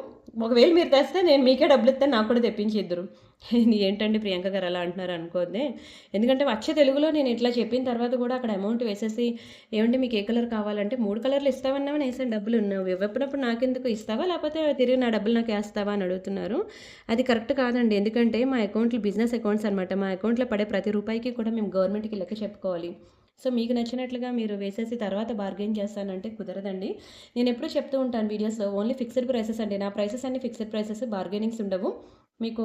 ఒకవేళ మీరు తెస్తే నేను మీకే డబ్బులు ఇస్తాను. నాకు కూడా తెప్పించి ఇద్దురు. ఏంటండి ప్రియాంక గారు అలా అంటున్నారు అనుకోద్దే. ఎందుకంటే వచ్చే తెలుగులో నేను ఇట్లా చెప్పిన తర్వాత కూడా అక్కడ అమౌంట్ వేసేసి ఏమంటే మీకు ఏ కలర్ కావాలంటే 3 కలర్లు ఇస్తావన్నావు వేసాను డబ్బులు నువ్వు ఇవ్వనప్పుడు నాకెందుకు ఇస్తావా లేకపోతే తిరిగి నా డబ్బులు నాకు వేస్తావా అని అడుగుతున్నారు. అది కరెక్ట్ కాదండి. ఎందుకంటే మా అకౌంట్లు బిజినెస్ అకౌంట్స్ అనమాట. మా అకౌంట్లో పడే ప్రతి రూపాయికి కూడా మేము గవర్నమెంట్కి లెక్క చెప్పుకోవాలి. సో మీకు నచ్చినట్లుగా మీరు వేసేసి తర్వాత బార్గెయిన్ చేస్తానంటే కుదరదండి. నేను ఎప్పుడూ చెప్తూ ఉంటాను వీడియోస్లో ఓన్లీ ఫిక్స్డ్ ప్రైసెస్ అండి. నా ప్రైసెస్ అన్ని ఫిక్స్డ్ ప్రైసెస్, బార్గెనింగ్స్ ఉండవు. మీకు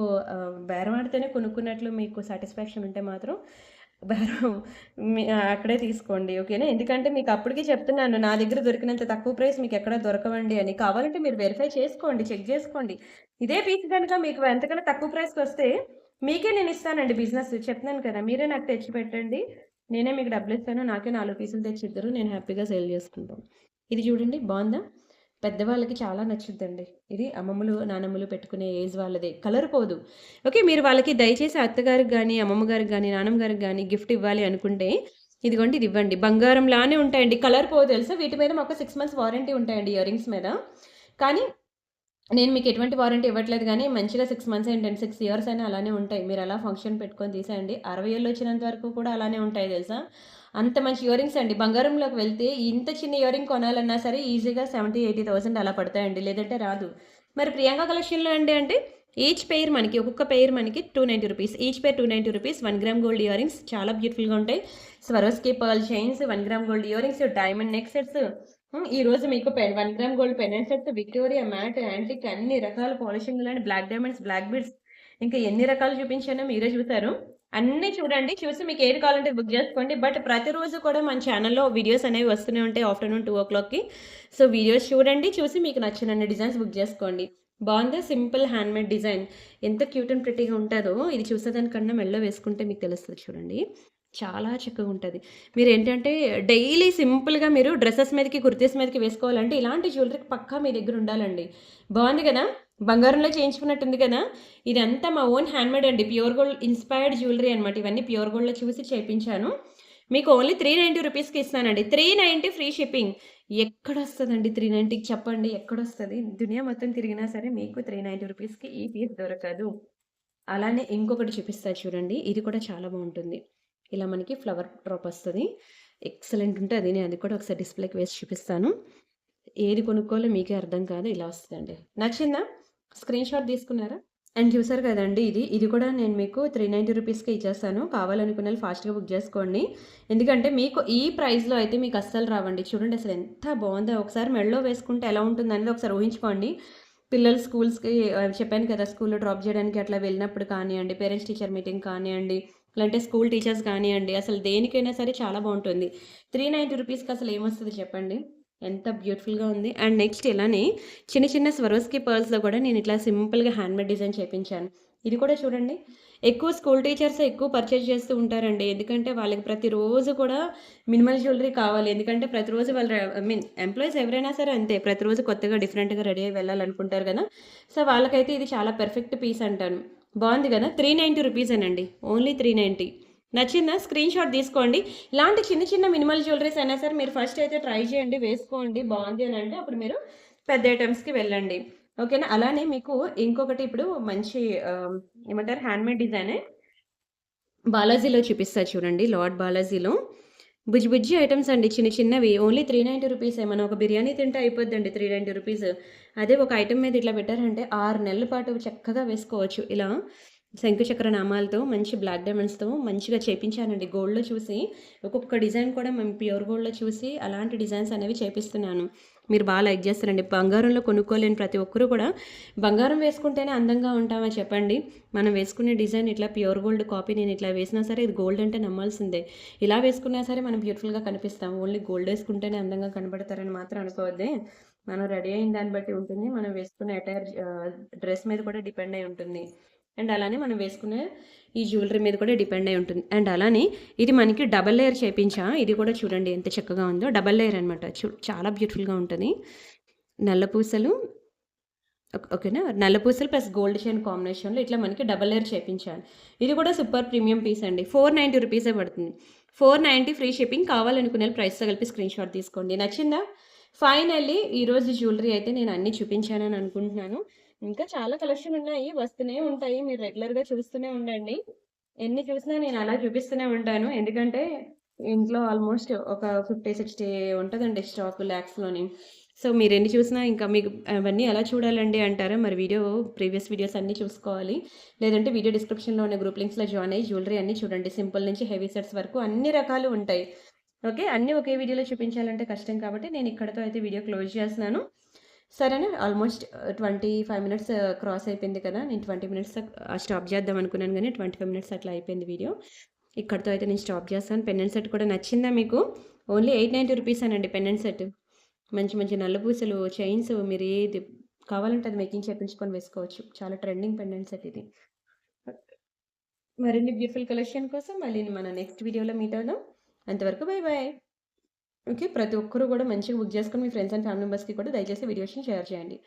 బేరం ఆడితేనే కొనుక్కున్నట్లు మీకు సాటిస్ఫాక్షన్ ఉంటే మాత్రం బేరం అక్కడే తీసుకోండి. ఓకేనా. ఎందుకంటే మీకు అప్పటికి చెప్తున్నాను నా దగ్గర దొరికినంత తక్కువ ప్రైస్ మీకు ఎక్కడ దొరకవండి అని. కావాలంటే మీరు వెరిఫై చేసుకోండి, చెక్ చేసుకోండి. ఇదే పీస్ కనుక మీకు ఎంతకన్నా తక్కువ ప్రైస్కి వస్తే మీకే నేను ఇస్తానండి బిజినెస్. చెప్తున్నాను కదా మీరే నాకు తెచ్చి పెట్టండి. నేనే మీకు డబ్బులు ఇస్తాను. నాకే 4 పీసులు తెచ్చి ఇద్దరు. నేను హ్యాపీగా సేల్ చేసుకుంటాను. ఇది చూడండి బాగుందా? పెద్దవాళ్ళకి చాలా నచ్చుద్దండి. ఇది అమ్మమ్మలు, నానమ్మలు పెట్టుకునే ఏజ్ వాళ్ళదే. కలర్ పోదు. ఓకే. మీరు వాళ్ళకి దయచేసి అత్తగారికి గానీ, అమ్మమ్మ గారికి గానీ, నానమ్మ గారికి గానీ గిఫ్ట్ ఇవ్వాలి అనుకుంటే ఇదిగోండి ఇది ఇవ్వండి. బంగారంలానే ఉంటాయండి. కలర్ పోదు తెలుసా? వీటి మీద మాకు 6 మంత్స్ వారంటీ ఉంటాయండి ఇయర్ రింగ్స్ మీద. కానీ నేను మీకు ఎటువంటి వారంటీ ఇవ్వట్లేదు గానీ మంచిగా 6 మంత్స్ ఏంటండి 6 ఇయర్స్ అయినా అలానే ఉంటాయి. మీరు అలా ఫంక్షన్ పెట్టుకొని తీసేయండి. 60 ఏళ్ళు వచ్చినంత వరకు కూడా అలానే ఉంటాయి తెలుసా? అంత మంచి ఇయర్ రింగ్స్ అండి. బంగారంలోకి వెళ్తే ఇంత చిన్న ఇయర్ రింగ్ కొనాలన్నా సరే ఈజీగా 70,000-80,000 అలా పడతాయండి. లేదంటే రాదు. మరి ప్రియాంక కలెక్షన్‌లో అంటే ఈచ్ పెయిర్ మనకి ఒక్కొక్క పెయిర్ మనకి రూ. 290. ఈచ్ పెయిర్ రూ. 290. 1 గ్రామ్ గోల్డ్ ఇయర్ రింగ్స్ చాలా బ్యూటిఫుల్‌గా ఉంటాయి. Swarovski pearl chains, 1 gram gold ear rings, diamond neck sets. ఈరోజు మీకు 1 gram gold pendant sets, Victoria, matte, antique అన్ని రకాల పాలిషింగ్‌లు, బ్లాక్ డైమండ్స్, బ్లాక్ బీడ్స్ ఇంకా ఎన్ని రకాలు చూపించానో మీరే చూసారు. అన్నీ చూడండి. చూసి మీకు ఏది కావాలంటే బుక్ చేసుకోండి. బట్ ప్రతిరోజు కూడా మన ఛానల్‌లో వీడియోస్ అనేవి వస్తూనే ఉంటాయి ఆఫ్టర్‌నూన్ 2:00కి. సో వీడియోస్ చూడండి. చూసి మీకు నచ్చినన్ని డిజైన్స్ బుక్ చేసుకోండి. బాగుందా? Simple handmade design. ఎంత క్యూట్ అండ్ ప్రిటీగా ఉంటుందో ఇది చూసేదానికన్నా మెడలో వేసుకుంటే మీకు తెలుస్తుంది చూడండి. చాలా చక్కగా ఉంటుంది. మీరేంటంటే డైలీ సింపుల్‌గా మీరు డ్రెసెస్ మీదకి, కుర్తీస్ మీదకి వేసుకోవాలంటే ఇలాంటి జ్యువెలరీ పక్కా మీ దగ్గర ఉండాలండి. బాగుంది కదా! బంగారంలో చేయించుకున్నట్టుంది కదా! ఇదంతా మా ఓన్ హ్యాండ్‌మేడ్ అండి. ప్యూర్ గోల్డ్ ఇన్‌స్పైర్డ్ జ్యువెలరీ అనమాట. ఇవన్నీ ప్యూర్ గోల్డ్‌లో చూసి చేపించాను. మీకు ఓన్లీ 390 ఇస్తానండి. 390 ఫ్రీ షిప్పింగ్. ఎక్కడొస్తదండి 390కి చెప్పండి? ఎక్కడొస్తది? దునియా మొత్తం తిరిగినా సరే మీకు 390 ఈ పీస్ దొరకదు. అలానే ఇంకొకటి చూపిస్తా చూడండి. ఇది కూడా చాలా బాగుంటుంది. ఇలా మనకి ఫ్లవర్ డ్రాప్ వస్తది. ఎక్సలెంట్ ఉంటది. నేను అది కూడా ఒకసారి డిస్‌ప్లేకి వేసి చూపిస్తాను. ఏది కొనుక్కోవాలో మీకే అర్థం కాదు. ఇలా వస్తదండి. నచ్చిందా? స్క్రీన్ షాట్ తీసుకున్నారా? అండ్ చూసారు కదండీ ఇది కూడా నేను మీకు 390 రూపీస్‌కే ఇచ్చేస్తాను. కావాలనుకున్నోళ్ళు ఫాస్ట్‌గా బుక్ చేసుకోండి. ఎందుకంటే మీకు ఈ ప్రైస్‌లో అయితే మీకు అస్సలు రావండి. చూడండి అసలు ఎంత బావుందో. ఒకసారి మెడలో వేసుకుంటే ఎలా ఉంటుందనేది ఒకసారి ఊహించుకోండి. పిల్లలు స్కూల్స్‌కి చెప్పాను కదా! స్కూల్‌లో డ్రాప్ చేయడానికి అట్లా వెళ్ళినప్పుడు కానియండి, పేరెంట్స్ టీచర్ మీటింగ్ కానియండి, లేదంటే స్కూల్ టీచర్స్ కానియండి, అసలు దేనికైనా సరే చాలా బావుంటుంది. 390 రూపీస్‌కి అసలు ఏమొస్తది చెప్పండి? ఎంత బ్యూటిఫుల్‌గా ఉంది. అండ్ నెక్స్ట్ ఇలానే చిన్న చిన్న స్వరోస్‌కి పర్ల్స్‌లో కూడా నేను ఇట్లా సింపుల్‌గా హ్యాండ్‌మేడ్ డిజైన్ చేపించాను. ఇది కూడా చూడండి. ఎక్కువ స్కూల్ టీచర్సే ఎక్కువ పర్చేజ్ చేస్తూ ఉంటారండి. ఎందుకంటే వాళ్ళకి ప్రతిరోజు కూడా మినిమల్ జ్యువెలరీ కావాలి. ఎందుకంటే ప్రతిరోజు వాళ్ళు ఐ మీన్ ఎంప్లాయీస్ ఎవరైనా సరే అంతే. ప్రతిరోజు కొత్తగా డిఫరెంట్‌గా రెడీ అయ్యి వెళ్ళాలనుకుంటారు గదా! సో, వాళ్ళకైతే ఇది చాలా పెర్ఫెక్ట్ పీస్ అంటాను. బావుంది గదా! 390 రూపీసేనండి. ఓన్లీ 390. నచ్చిందా? స్క్రీన్‌షాట్ తీసుకోండి. ఇలాంటి చిన్న చిన్న మినిమల్ జ్యువెలరీస్ అయినా సరే మీరు ఫస్ట్ అయితే ట్రై చేయండి. వేసుకోండి. బావుంది అనంటే అప్పుడు మీరు పెద్ద ఐటెమ్స్‌కి వెళ్ళండి. ఓకేనా? అలానే మీకు ఇంకొకటి ఇప్పుడు మంచి ఏమంటారు హ్యాండ్‌మేడ్ డిజైనే బాలాజీలో చూపిస్తా చూడండి. లార్డ్ బాలాజీలో బుజ్జి బుజ్జి ఐటెమ్స్ అండి. చిన్న చిన్నవి. ఓన్లీ 390 రూపీసే. మనం ఒక బిర్యానీ తింటే అయిపోద్దండి 390 రూపీస్. అదే ఒక ఐటెమ్ మీద ఇట్లా పెట్టారంటే 6 నెలల పాటు చక్కగా వేసుకోవచ్చు. ఇలా శంకు చక్ర నామాలతో మంచి బ్లాక్ డైమండ్స్‌తో మంచిగా చేపించానండి. గోల్డ్‌లో చూసి ఒక్కొక్క డిజైన్ కూడా మేము ప్యూర్ గోల్డ్‌లో చూసి అలాంటి డిజైన్స్ అనేవి చేపిస్తున్నాను. మీరు లైక్ చేస్తారండి. బంగారంలో కొనుక్కోలేని ప్రతి ఒక్కరు కూడా బంగారం వేసుకుంటేనే అందంగా ఉంటామా చెప్పండి? మనం వేసుకునే డిజైన్ ఇట్లా ప్యూర్ గోల్డ్ కాపీ నేను ఇట్లా వేసినా సరే ఇది గోల్డ్ అంటే నమ్మాల్సిందే. ఇలా వేసుకున్నా సరే మనం బ్యూటిఫుల్‌గా కనిపిస్తాం. ఓన్లీ గోల్డ్ ఏసుకుంటేనే అందంగా కనపడతారని మాత్రం అనుకోవద్దే. మనం రెడీ అయిన దాన్ని బట్టి ఉంటుంది. మనం వేసుకునే డ్రెస్ మీద కూడా డిపెండ్ అయి ఉంటుంది. అండ్ అలానే మనం వేసుకునే ఈ జ్యువెలరీ మీద కూడా డిపెండ్ అయి ఉంటుంది. అండ్ అలానే ఇది మనకి డబల్ లేయర్ చేపించా. ఇది కూడా చూడండి ఎంత చక్కగా ఉందో. డబల్ లేయర్ అనమాట. చాలా బ్యూటిఫుల్‌గా ఉంటది. నల్ల పూసలు ఓకేనా. నల్ల పూసలు ప్లస్ గోల్డ్ చైన్ కాంబినేషన్‌లో ఇట్లా మనకి డబల్ లేయర్ చేపించాను. ఇది కూడా సూపర్ ప్రీమియం పీస్ అండి. 490 రూపీసే పడుతుంది. 490 ఫ్రీ షిప్పింగ్. కావాలనుకునే ప్రైస్‌తో కలిపి స్క్రీన్‌షాట్ తీసుకోండి. నచ్చిందా? ఫైనల్లీ ఈరోజు జ్యువెలరీ అయితే నేను అన్నీ చూపించానని అనుకుంటున్నాను. ఇంకా చాలా కలెక్షన్ ఉన్నాయి. వస్తూనే ఉంటాయి. మీరు రెగ్యులర్‌గా చూస్తూనే ఉండండి. ఎన్ని చూసినా నేను అలా చూపిస్తూనే ఉంటాను. ఎందుకంటే ఇంట్లో ఆల్మోస్ట్ ఒక 50, 60 ఉంటదండి స్టాక్ లాక్స్‌లోని. సో, మీరెన్ని చూసినా ఇంకా మీకు అవన్నీ ఎలా చూడాలండి అంటారా? మరి ప్రీవియస్ వీడియోస్ అన్నీ చూసుకోవాలి. లేదంటే వీడియో డిస్క్రిప్షన్‌లో ఉన్న గ్రూప్ లింక్స్‌లో జాయిన్ అయ్యి జ్యువెలరీ అన్నీ చూడండి. సింపుల్ నుంచి హెవీ సెట్స్ వరకు అన్ని రకాలు ఉంటాయి. ఓకే. అన్నీ ఒకే వీడియోలో చూపించాలంటే కష్టం కాబట్టి నేను ఇక్కడితో అయితే వీడియో క్లోజ్ చేస్తున్నాను. సరేనా? ఆల్మోస్ట్ 25 మినిట్స్ క్రాస్ అయిపోయింది కదా! నేను 20 మినిట్స్ స్టాప్ చేద్దాం అనుకున్నాను గానీ 25 మినిట్స్ అట్లా అయిపోయింది వీడియో. ఇక్కడితో అయితే నేను స్టాప్ చేస్తాను. పెండెంట్ సెట్ కూడా నచ్చిందా మీకు? ఓన్లీ 890 రూపీసేనండి పెండెంట్ సెట్. మంచి మంచి నల్ల పూసలు, చైన్స్ మీరు ఏది కావాలంటే అది మేకింగ్ చేపించుకొని వేసుకోవచ్చు. చాలా ట్రెండింగ్ పెండెంట్ సెట్ ఇది. మరిన్ని బ్యూటిఫుల్ కలెక్షన్ కోసం మళ్ళీ మన నెక్స్ట్ వీడియోలో మీట్ అవుదాం. అంతవరకు బై బై. ఓకే. ప్రతి ఒక్కరు కూడా మంచిగా బుక్ చేసుకొని మీ ఫ్రెండ్స్ అండ్ ఫ్యామిలీ మెంబర్స్‌కి కూడా దయచేసి వీడియోస్‌ని షేర్ చేయండి.